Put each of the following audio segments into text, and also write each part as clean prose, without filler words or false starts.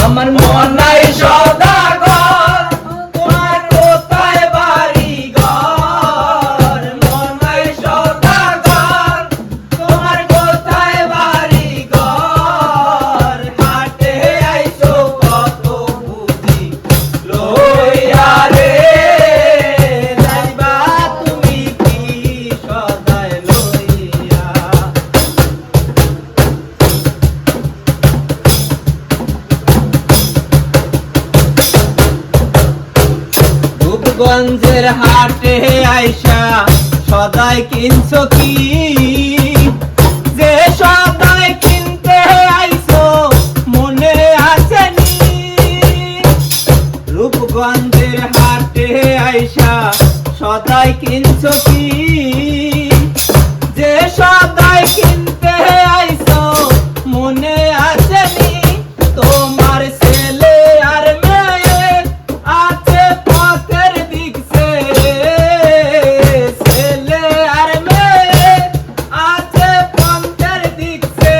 আমার মন নাই সদাগর, তোমার কোথায় বাড়ি ঘর? মন নাই সদাগর, তোমার কোথায় বাড়ি ঘর? হাটে আইছো কত বুঝি লইয়া রে, যাইবা তুমি কি সদায় লইয়া? রূপগঞ্জের হাটে আইসা সদাই কিনছো কি? যে সদাই কিনতে আইছো মনে আছে নি? রূপগঞ্জের হাটে আইসা সদাই কিনছো কি? যে সদাই কিনতে আইছো মনে আছে নি? তোমার ছেলে আর মেয়ে আছে পথের দিক সে, ছেলে আর মেয়ে আছে পথের দিক সে।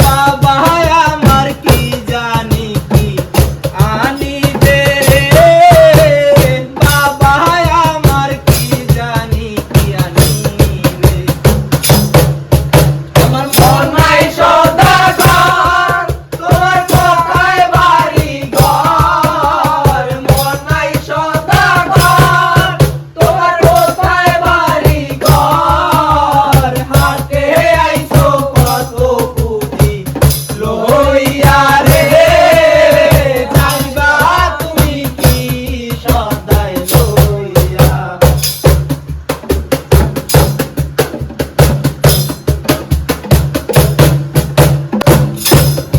বাবা আমার কি জানি কি আনিবে রে, বাবা আমার কি জানি কি আনিবে। আমার মন নাই সদাগর, তোমার কোথায় বাড়ি ঘর? মন নাই সদাগর, তোমার কোথায় বাড়ি ঘর? হাটে আইছো কত বুঝি লইয়া রে, যাইবা তুমি কি সদায় লইয়া?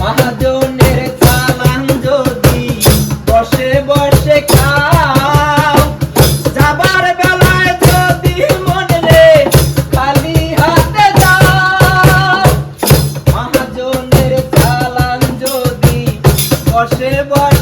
মহাজনের চালান যদি বসে বসে খাও, যাবার বেলায় যদি মনে রে খালি হাতে যাও। মহাজনের চালান যদি বসে বসে